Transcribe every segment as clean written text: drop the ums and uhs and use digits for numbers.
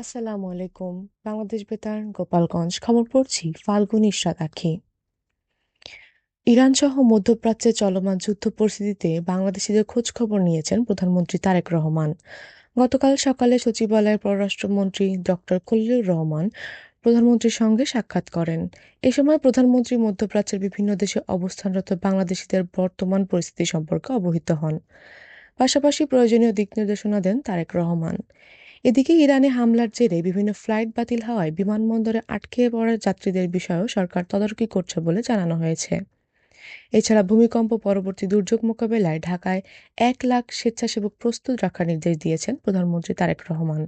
আসসালামু আলাইকুম। বাংলাদেশ বেতার, গোপালগঞ্জ। খবর পড়ছি ফাল্গুনী ইশরাত আঁখি। ইরানসহ মধ্যপ্রাচ্যে চলমান যুদ্ধ পরিস্থিতিতে বাংলাদেশিদের খোঁজ খবর নিয়েছেন প্রধানমন্ত্রী তারেক রহমান। গতকাল সকালে সচিবালয়ে পররাষ্ট্রমন্ত্রী খলিলুর রহমান প্রধানমন্ত্রীর সঙ্গে সাক্ষাৎ করেন। এ সময় প্রধানমন্ত্রী মধ্যপ্রাচ্যের বিভিন্ন দেশে অবস্থানরত বাংলাদেশিদের বর্তমান পরিস্থিতি সম্পর্কে অবহিত হন। পাশাপাশি প্রয়োজনীয় দিক নির্দেশনা দেন তারেক রহমান। এদিকে ইরানে হামলার জেরে বিভিন্ন ফ্লাইট বাতিল হওয়ায় বিমানবন্দরে আটকে পড়া যাত্রীদের বিষয়েও সরকার তদারকি করছে বলে জানানো হয়েছে। এছাড়া ভূমিকম্প পরবর্তী দুর্যোগ মোকাবেলায় ঢাকায় ১ লাখ স্বেচ্ছাসেবক প্রস্তুত রাখার নির্দেশ দিয়েছেন প্রধানমন্ত্রী তারেক রহমান।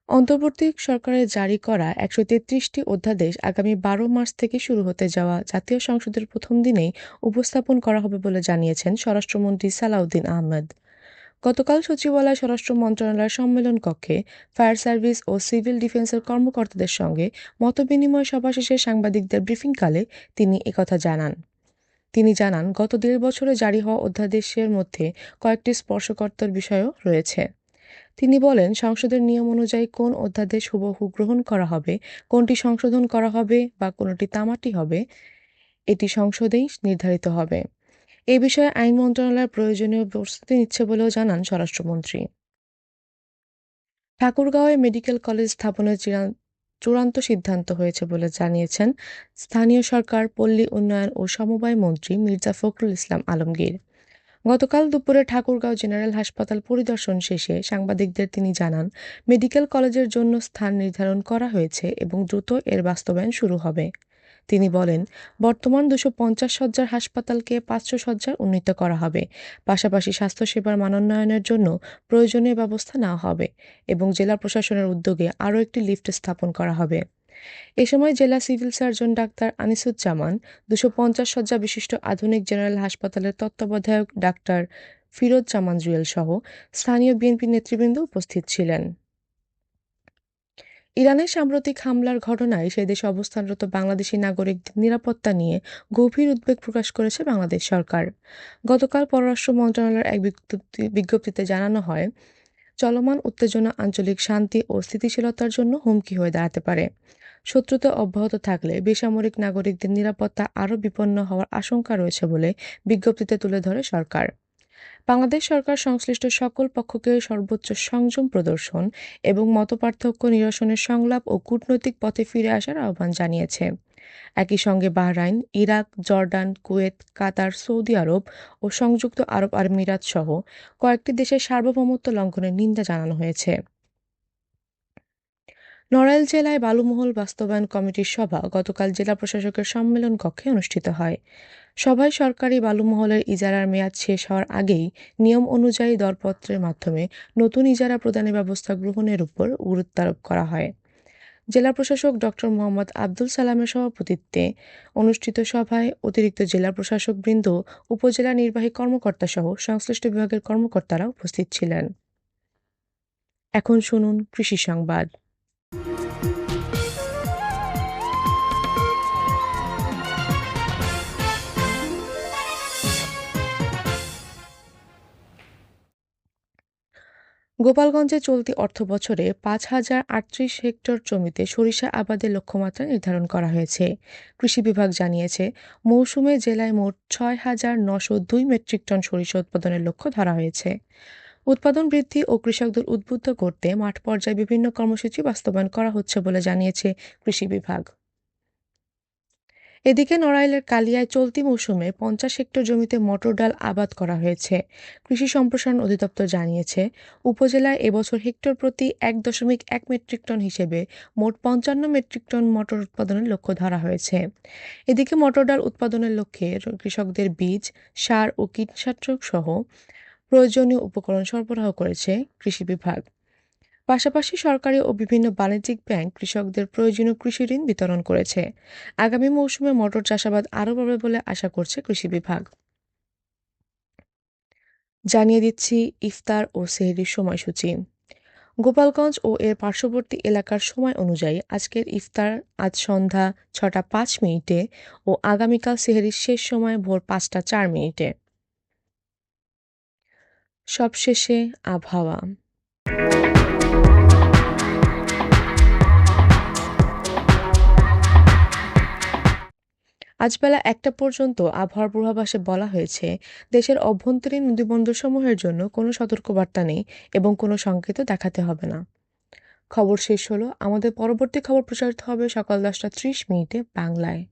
অন্তর্বর্তী সরকারের জারি করা ১৩৩টি অধ্যাদেশ আগামী ১২ মার্চ থেকে শুরু হতে যাওয়া জাতীয় সংসদের প্রথম দিনেই উপস্থাপন করা হবে বলে জানিয়েছেন স্বরাষ্ট্রমন্ত্রী সালাউদ্দিন আহমেদ। গতকাল সচিবালয় স্বরাষ্ট্র মন্ত্রণালয়ের সম্মেলন কক্ষে ফায়ার সার্ভিস ও সিভিল ডিফেন্সের কর্মকর্তাদের সঙ্গে মতবিনিময় সভা শেষে সাংবাদিকদের ব্রিফিংকালে তিনি একথা জানান। তিনি জানান, গত ১.৫ বছরে জারি হওয়া অধ্যাদেশের মধ্যে কয়েকটি স্পর্শকাতর বিষয়ও রয়েছে। তিনি বলেন, সংসদের নিয়ম অনুযায়ী কোন অধ্যাদেশ হুবহু গ্রহণ করা হবে, কোনটি সংশোধন করা হবে বা কোনটি তামাটি হবে, এটি সংসদেই নির্ধারিত হবে। এ বিষয়ে আইন মন্ত্রণালয় প্রয়োজনীয় প্রস্তুতি নিচ্ছে বলেও জানান স্বরাষ্ট্রমন্ত্রী। ঠাকুরগাঁওয়ে মেডিকেল কলেজ স্থাপনের চূড়ান্ত সিদ্ধান্ত হয়েছে বলে জানিয়েছেন স্থানীয় সরকার, পল্লী উন্নয়ন ও সমবায় মন্ত্রী মির্জা ফখরুল ইসলাম আলমগীর। গতকাল দুপুরে ঠাকুরগাঁও জেনারেল হাসপাতাল পরিদর্শন শেষে সাংবাদিকদের তিনি জানান, মেডিকেল কলেজের জন্য স্থান নির্ধারণ করা হয়েছে এবং দ্রুত এর বাস্তবায়ন শুরু হবে। তিনি বলেন, বর্তমান ২৫০ শয্যার হাসপাতালকে ৫০০ শয্যায় উন্নীত করা হবে। পাশাপাশি স্বাস্থ্যসেবার মানোন্নয়নের জন্য প্রয়োজনীয় ব্যবস্থা নেওয়া হবে এবং জেলা প্রশাসনের উদ্যোগে আরও একটি লিফট স্থাপন করা হবে। এ সময় জেলা সিভিল সার্জন ডাক্তার আনিসুজ্জামান, ২৫০ শয্যা বিশিষ্ট আধুনিক জেনারেল হাসপাতালের তত্ত্বাবধায়ক ডাক্তার ফিরোজ জামান জুয়েল সহ স্থানীয় বিএনপি নেতৃবৃন্দ উপস্থিত ছিলেন। ইরানের সাম্প্রতিক হামলার ঘটনায় সে দেশে অবস্থানরত বাংলাদেশি নাগরিকদের নিরাপত্তা নিয়ে গভীর উদ্বেগ প্রকাশ করেছে বাংলাদেশ সরকার। গতকাল পররাষ্ট্র মন্ত্রণালয়ের এক বিজ্ঞপ্তিতে জানানো হয়, চলমান উত্তেজনা আঞ্চলিক শান্তি ও স্থিতিশীলতার জন্য হুমকি হয়ে দাঁড়াতে পারে। শত্রুতা অব্যাহত থাকলে বেসামরিক নাগরিকদের নিরাপত্তা আরও বিপন্ন হওয়ার আশঙ্কা রয়েছে বলে বিজ্ঞপ্তিতে তুলে ধরে সরকার। বাংলাদেশ সরকার সংশ্লিষ্ট সকল পক্ষকে সর্বোচ্চ সংযম প্রদর্শন এবং মতপার্থক্য নিরসনের সংলাপ ও কূটনৈতিক পথে ফিরে আসার আহ্বান জানিয়েছে। একই সঙ্গে বাহরাইন, ইরাক, জর্ডান, কুয়েত, কাতার, সৌদি আরব ও সংযুক্ত আরব আমিরাত সহ কয়েকটি দেশের সার্বভৌমত্ব লঙ্ঘনের নিন্দা জানানো হয়েছে। নড়াইল জেলায় বালুমহল বাস্তবায়ন কমিটির সভা গতকাল জেলা প্রশাসকের সম্মেলন কক্ষে অনুষ্ঠিত হয়। সভায় সরকারি বালুমহলের ইজারার মেয়াদ শেষ হওয়ার আগেই নিয়ম অনুযায়ী দরপত্রের মাধ্যমে নতুন ইজারা প্রদানের ব্যবস্থা গ্রহণের উপর গুরুত্বারোপ করা হয়। জেলা প্রশাসক মোহাম্মদ আব্দুল সালামের সভাপতিত্বে অনুষ্ঠিত সভায় অতিরিক্ত জেলা প্রশাসকবৃন্দ, উপজেলা নির্বাহী কর্মকর্তাসহ সংশ্লিষ্ট বিভাগের কর্মকর্তারা উপস্থিত ছিলেন। এখন শুনুন কৃষি সংবাদ। গোপালগঞ্জে চলতি অর্থবছরে ৫,০৩৮ হেক্টর জমিতে সরিষা আবাদের লক্ষ্যমাত্রা নির্ধারণ করা হয়েছে। কৃষি বিভাগ জানিয়েছে, মৌসুমে জেলায় মোট ৬,৯০২ মেট্রিক টন সরিষা উৎপাদনের লক্ষ্য ধরা হয়েছে। উৎপাদন বৃদ্ধি ও কৃষকদের উদ্বুদ্ধ করতে মাঠ পর্যায়ে বিভিন্ন কর্মসূচি বাস্তবায়ন করা হচ্ছে বলে জানিয়েছে কৃষি বিভাগ। এদিকে নড়াইলের কালিয়ায় চলতি মৌসুমে ৫০ হেক্টর জমিতে মটর ডাল আবাদ করা হয়েছে। কৃষি সম্প্রসারণ অধিদপ্তর জানিয়েছে, উপজেলায় এবছর হেক্টর প্রতি ১.১ মেট্রিক টন হিসেবে মোট ৫৫ মেট্রিক টন মটর উৎপাদনের লক্ষ্য ধরা হয়েছে। এদিকে মটর ডাল উৎপাদনের লক্ষ্যে কৃষকদের বীজ, সার ও কীটনাশক সহ প্রয়োজনীয় উপকরণ সরবরাহ করেছে কৃষি বিভাগ। পাশাপাশি সরকারি ও বিভিন্ন বাণিজ্যিক ব্যাংক কৃষকদের প্রয়োজনীয় কৃষি ঋণ বিতরণ করেছে। আগামী মৌসুমে মটর চাষাবাদ আরও বাড়বে বলে আশা করছে কৃষি বিভাগ। জানিয়ে দিচ্ছি ইফতার ও সেহরির সময়সূচি। গোপালগঞ্জ ও এর পার্শ্ববর্তী এলাকার সময় অনুযায়ী আজকের ইফতার আজ সন্ধ্যা ৬টা ৫ মিনিটে ও আগামীকাল সেহরির শেষ সময় ভোর ৫টা ৪ মিনিটে। সবশেষে আবহাওয়া। আজ বেলা ১টা পর্যন্ত আবহাওয়ার পূর্বাভাসে বলা হয়েছে, দেশের অভ্যন্তরীণ নদীবন্দরসমূহের জন্য কোনো সতর্কবার্তা নেই এবং কোনো সংকেতও দেখাতে হবে না। খবর শেষ হলো। আমাদের পরবর্তী খবর প্রচারিত হবে সকাল ১০টা ৩০ মিনিটে বাংলায়।